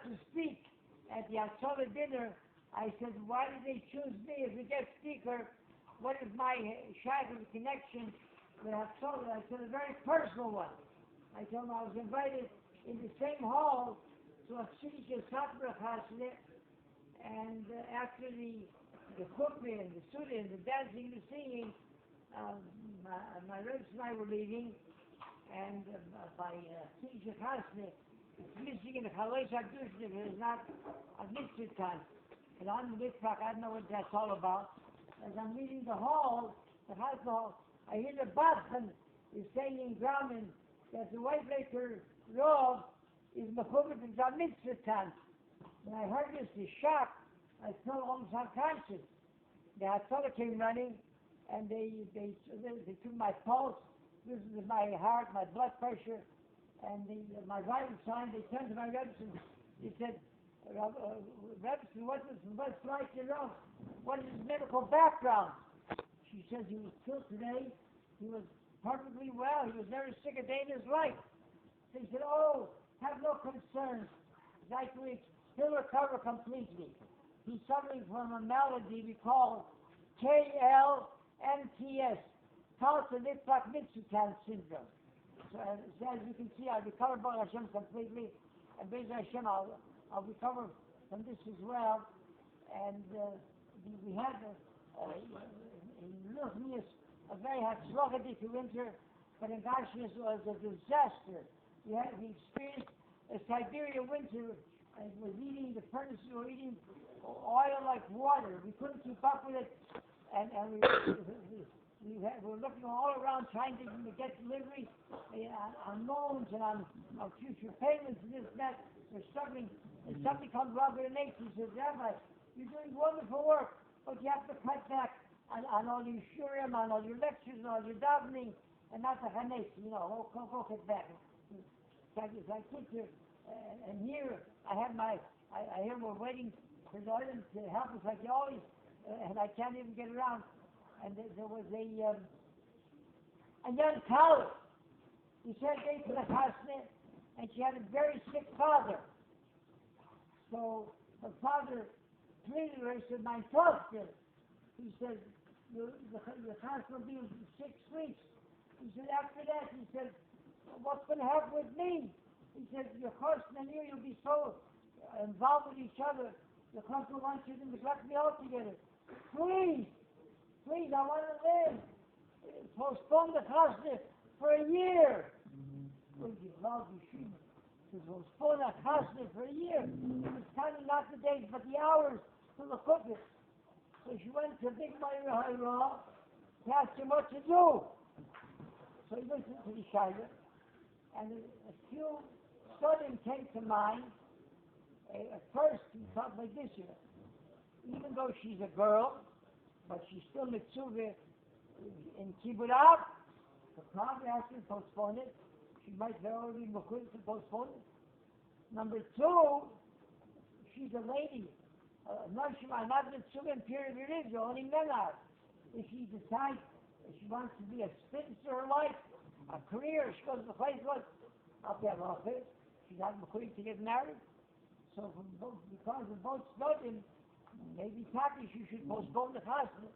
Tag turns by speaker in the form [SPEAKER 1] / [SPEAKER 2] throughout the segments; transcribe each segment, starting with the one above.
[SPEAKER 1] about to speak at the Hatzalah dinner. I said, why did they choose me as a guest speaker? What is my shaykh connection with Hatzalah? I said, a very personal one. I told him I was invited in the same hall to a Tzidike Satmar Chasne, and after the cookery and the suda and the dancing and the singing, my rabbis and I were leaving, and by Tzidike Chasne, it's missing in the Chalei Shakdushnik, it is not a mitzvah time. And I'm the mitzvah, I don't know what that's all about. As I'm leaving the hall, the house hall, I hear the Bachman is saying in Grauman that the white breaker Rov is Mechubit and a mitzvah time. When I heard this, the shock, I felt almost unconscious. The Hatzalah came running, and they took my pulse, this is my heart, my blood pressure, and my vital sign. They turned to my Rebbe and they said, Rebbe, what's like your own? What is his medical background? She says he was killed today. He was perfectly well. He was never sick a day in his life. They said, oh, have no concerns. Likely, he'll recover completely. He's suffering from a malady we call KLMTS, Talta Nitzvah Mitzvah syndrome. So as you can see, I recovered by Hashem completely, and based on Hashem, I'll recover from this as well. And we had in Luchnius a very Hatzlachdik winter, but in Gashmias was a disaster. We experienced a Siberia winter, and was eating the furnaces were eating oil like water. We couldn't keep up with it, and we were looking all around trying to get delivery on loans and on future payments and this and that. We're struggling. And somebody comes Rabbi Nate and says, Rabbi, you're doing wonderful work, but you have to cut back on all your shurim, on all your lectures, and all your davening, and not the chanes, go cut back. So I think and here I hear we're waiting for the audience to help us like you always, and I can't even get around. And there was a young college. He said they to the chasne, and she had a very sick father. So her father treated her. He said, "My tochter." He said, "The chasne will be in 6 weeks." He said, "After that," he said, "what's going to happen with me?" He said, "Your chasne and you'll be so involved with each other. The chasne wants you to neglect me altogether. Please, I want to live. Postpone the chasne for a year." To postpone a chasne for a year. It's counting not the days but the hours to the cooking. So she went to Big Meir Hayra to ask him what to do. So he listened to the shayla, and a few sudden came to mind. At first he thought like this, even though she's a girl, but she's still mitzvah in kibbutz, the probably has to postpone it. She might already be to postpone it. Number 2, she's a lady. Not mitzvah in period religion, only men are. If she decides that she wants to be a spinster her life, a career, she goes to the place like, I'll be a she's not to get married. So because of both studying, maybe Taki, she should postpone the chasna.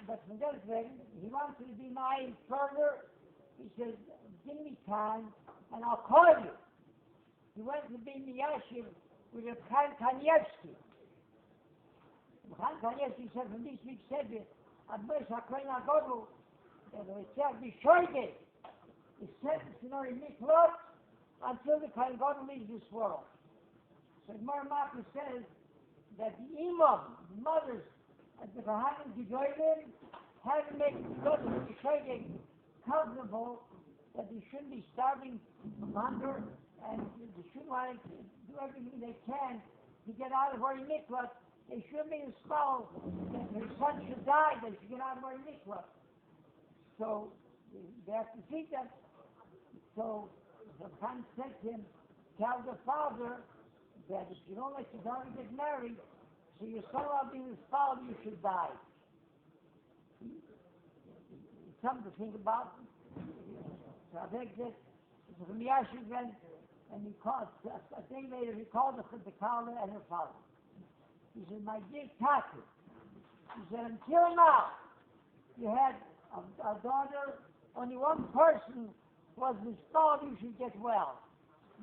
[SPEAKER 1] But from this way, he wanted to be my further. He said, give me time, and I'll call you. He went to be Miyashiv with a Khan Kanievsky. Khan Kanievsky said, from this week said, Admesh HaKoyin HaGodlu, that it said, Bishoige, is sentenced in order mitzvot until the Kohen Gadol leaves this world. So Gemara Maka says that the imam, the mothers, at the Kohanim Gedolim have to make the Bishoige comfortable, that they shouldn't be starving from hunger, and they shouldn't want to do everything they can to get out of Ori Mikvah. They shouldn't be installed that their son should die, they should get out of Ori Mikvah. So they have to feed them. So the Khan said to him, tell the father that if you don't let your daughter get married, so your son will be installed, you should die. It's something to think about. So I think that from Yashiv then And he called, a day later, he called the Kala and her father. He said, my dear Tati, he said, until now, you had a daughter, only one person was installed, you should get well.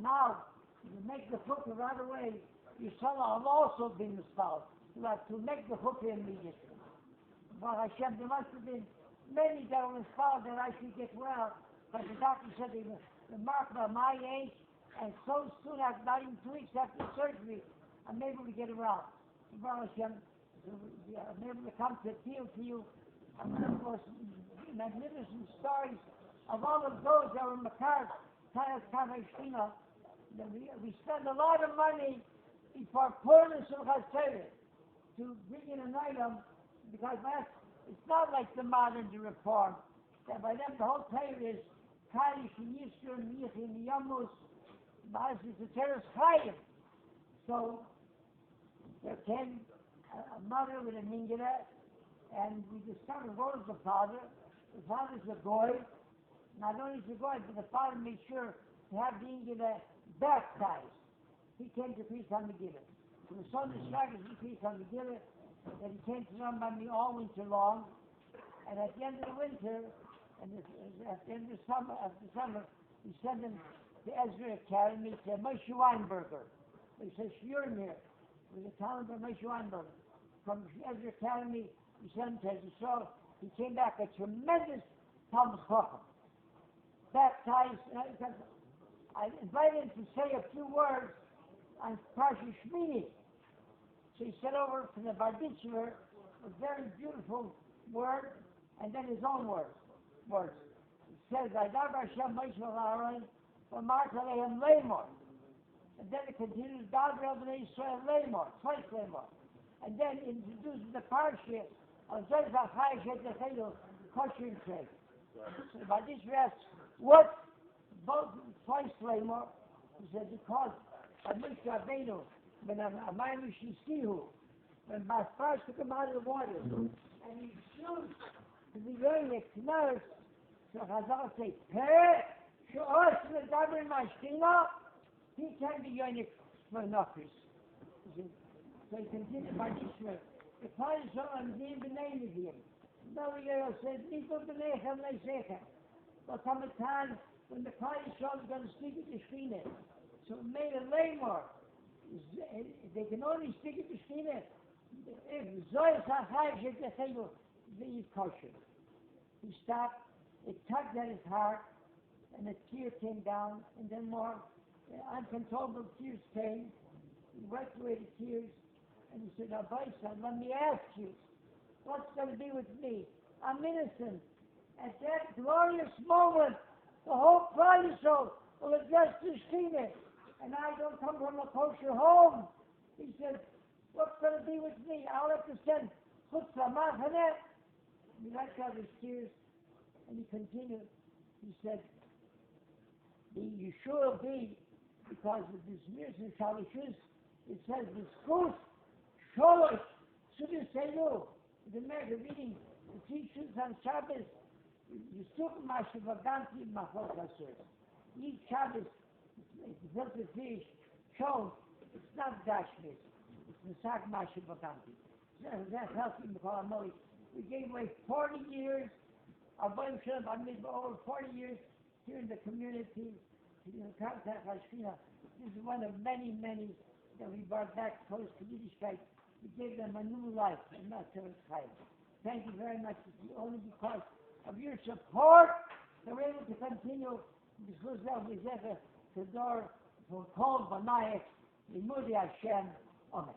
[SPEAKER 1] Now, you make the hook right away, your son have also been installed. You have to make the hook immediately. But Hashem, there must have been many that were installed that I should get well. But the doctor said they were remarkable at my age, and so soon, after not even 2 weeks after surgery, I'm able to get around. Baruch Hashem, I'm able to come to appeal to you. And of course, magnificent stories of all of those that were Makar, we spend a lot of money before Purim and Simchas Torah to bring in an item, because it's not like the modern reform, that by them the whole Torah is Kaddish and Yisur and Yichim and Yamus, it's the Torah's Chayim. So there came a mother with a Mingala, and we discovered what was the father. The father's a goy. Not only is a goy, but the father made sure to have the Mingala baptized. He came to priest on the Gillah. So the son described as the priest on the Gillah, that he came to learn by me all winter long. And at the end of the winter, and at the end of the summer, we sent him to Ezra Academy to Moshe Weinberger. He says, Shurim here. With the talent of Moshe Weinberger. From Ezra Academy, we sent him to Ezra. So he came back a tremendous Talmud Chacham. Baptized. I invited him to say a few words on Parsha Shmini. So he said over from the Barditcher a very beautiful word, and then his own words. It says, Vaydaber Hashem Moshe Aaron, V'amar Alehem Lemor. And then it continues, God Rabbi Israel Lemor, twice Lemor. And then it introduces the Parsha of Zez HaChai Shet Yechelu, kosher and trade. So the Barditcher asks, what both twice Lemor? He said, because Moshe Rabbeinu, when Amayim Shisihu, when Basfar took him out of the water, and he chose to be wearing a knarf, so Chazal say, Peh, She'os Medaber Mashtina, he can be yonik for nokris. So he continued by this way. The Parish on Din B'nai Nevi'im. No, he says, Nito B'neichem Le'sechem. There'll come a time when the Parish is going to speak at the Shekhinah. So it made a lamor. They can only speak at the Shekhinah if Zoyas HaChai Shet Yechelu, they eat kosher. He stopped, it tugged at his heart, and a tear came down, and then more uncontrollable tears came. He wiped away the tears, and he said, Rabbi son, let me ask you, what's going to be with me? I'm innocent. At that glorious moment, the whole Klal will address the Shekhinah, and I don't come from a kosher home. He said, what's going to be with me? I'll have to send Chutz HaMachaneh. He wiped out his tears, and he continued. He said, the Yeshua will be, because of this Mirs and Shalishus, it says, the Skuz, Sholosh, Sudas Seilu. The American reading the teachers on Shabbos, you still Mashiv Aganti Machol Kasur. Each Shabbos, the filter fish, shown, it's not Dashmis, it's Nesak Mashiv Aganti. That's healthy Mechol Amoli. We gave away 40 years, over 40 years here in the community, in the contact Hashkina. This is one of many, many that we brought back close to Yiddishkeit. We gave them a new life, and not to Chayim. Thank you very much. It's only because of your support that we're able to continue this Luzel Mizeta to door for Kol Banayek, Limudi Hashem. Amen.